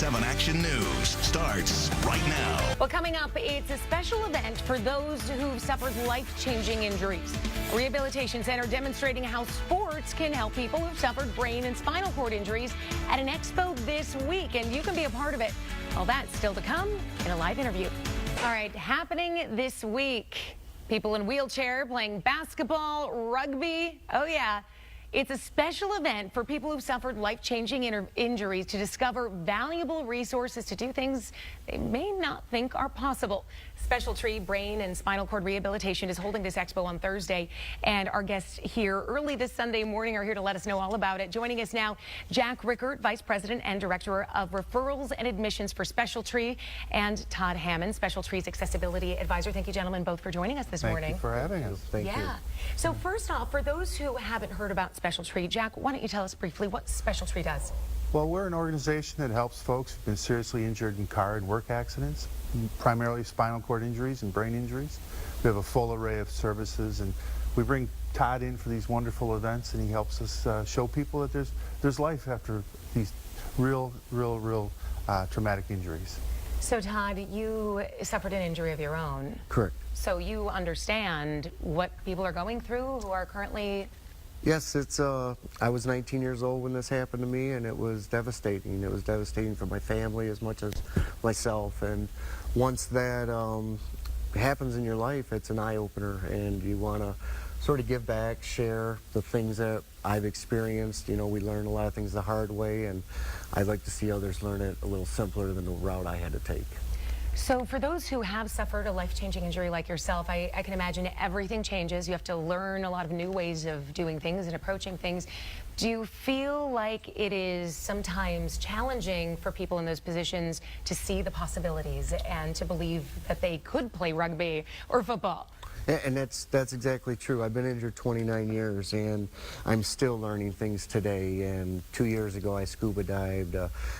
7 Action News starts right now. Well, coming up, it's a special event for those who've suffered life-changing injuries. A rehabilitation center demonstrating how sports can help people who've suffered brain and spinal cord injuries at an expo this week, and you can be a part of it. All that's still to come in a live interview. All right, happening this week. People in wheelchair playing basketball, rugby. Oh, yeah. It's a special event for people who've suffered life-changing injuries to discover valuable resources to do things they may not think are possible. Special Tree Brain and Spinal Cord Rehabilitation is holding this expo on Thursday, and our guests here early this Sunday morning are here to let us know all about it. Joining us now, Jack Rickert, Vice President and Director of Referrals and Admissions for Special Tree, and Todd Hammond, Special Tree's Accessibility Advisor. Thank you, gentlemen, both for joining us this morning. Thank you for having us. Thank you. So first off, for those who haven't heard about Special Tree, Jack, why don't you tell us briefly what Special Tree does? Well, we're an organization that helps folks who've been seriously injured in car and work accidents, primarily spinal cord injuries and brain injuries. We have a full array of services, and we bring Todd in for these wonderful events, and he helps us show people that there's life after these real traumatic injuries. So Todd, you suffered an injury of your own. Correct. So you understand what people are going through who are currently... Yes, I was 19 years old when this happened to me, and it was devastating. It was devastating for my family as much as myself. And once that happens in your life, it's an eye-opener, and you want to sort of give back, share the things that I've experienced. You know, we learn a lot of things the hard way, and I'd like to see others learn it a little simpler than the route I had to take. So for those who have suffered a life-changing injury like yourself, I can imagine everything changes. You have to learn a lot of new ways of doing things and approaching things. Do you feel like it is sometimes challenging for people in those positions to see the possibilities and to believe that they could play rugby or football? And that's exactly true. I've been injured 29 years, and I'm still learning things today. And 2 years ago, I scuba dived.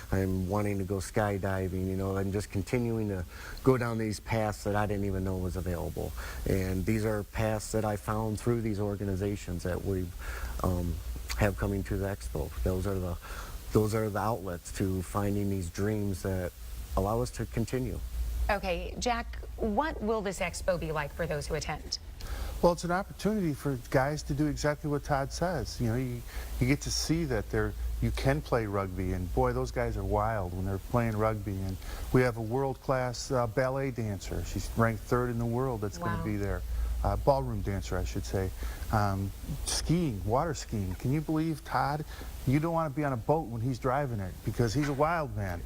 I'm wanting to go skydiving. You know, I'm just continuing to go down these paths that I didn't even know was available. And these are paths that I found through these organizations that we have coming to the expo. Those are the outlets to finding these dreams that allow us to continue. Okay, Jack, what will this expo be like for those who attend? Well, it's an opportunity for guys to do exactly what Todd says. You know, you get to see that you can play rugby, and boy, those guys are wild when they're playing rugby. And we have a world-class ballet dancer. She's ranked 3rd in the world that's going to be there. Ballroom dancer, I should say. Skiing, water skiing. Can you believe, Todd, you don't want to be on a boat when he's driving it because he's a wild man.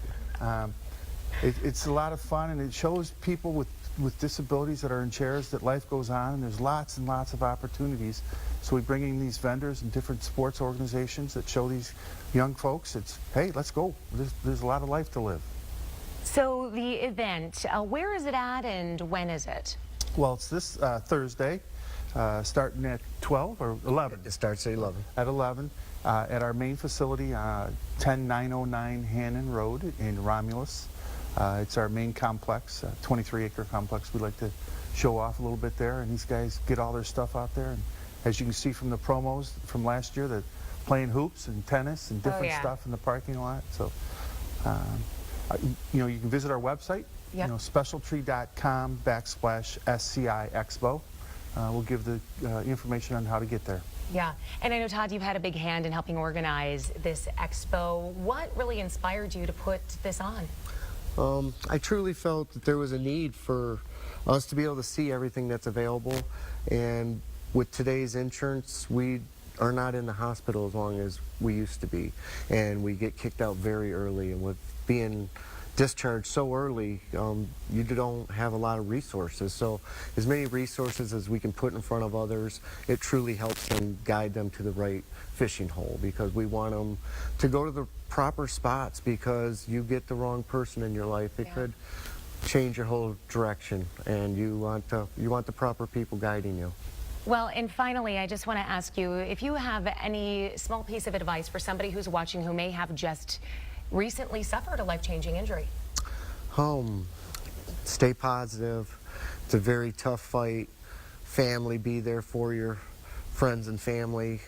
It's a lot of fun, and it shows people with disabilities that are in chairs that life goes on, and there's lots and lots of opportunities. So we bring in these vendors and different sports organizations that show these young folks, hey, let's go. There's a lot of life to live. So the event, where is it at and when is it? Well, it's this Thursday, starting at 12 or 11. It starts at 11. At 11, at our main facility, 10909 Hannon Road in Romulus. It's our main complex, 23-acre complex. We like to show off a little bit there, and these guys get all their stuff out there. And as you can see from the promos from last year, they're playing hoops and tennis and different stuff in the parking lot. So, you know, you can visit our website, you know, specialtree.com/SCI Expo. We'll give the information on how to get there. Yeah, and I know, Todd, you've had a big hand in helping organize this expo. What really inspired you to put this on? I truly felt that there was a need for us to be able to see everything that's available, and with today's insurance, we are not in the hospital as long as we used to be, and we get kicked out very early, and with being discharged so early, you don't have a lot of resources. So as many resources as we can put in front of others, it truly helps them guide them to the right fishing hole, because we want them to go to the proper spots, because you get the wrong person in your life, it could change your whole direction, and you want the proper people guiding you. Well, and finally, I just want to ask you if you have any small piece of advice for somebody who's watching who may have just recently suffered a life-changing injury. Stay positive. It's a very tough fight. Family, be there for your friends and family.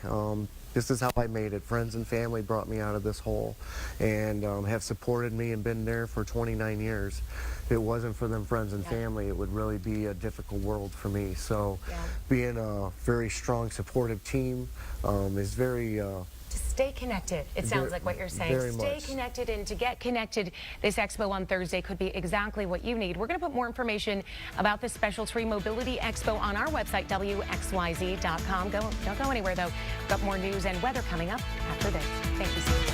This is how I made it. Friends and family brought me out of this hole and have supported me and been there for 29 years. If it wasn't for them friends and family, it would really be a difficult world for me. So being a very strong, supportive team is very... to stay connected, it sounds like what you're saying. Very Stay much. connected, and to get connected, this expo on Thursday could be exactly what you need. We're going to put more information about this Special Tree Mobility Expo on our website, WXYZ.com. Don't go anywhere, though. We've got more news and weather coming up after this. Thank you, Steve.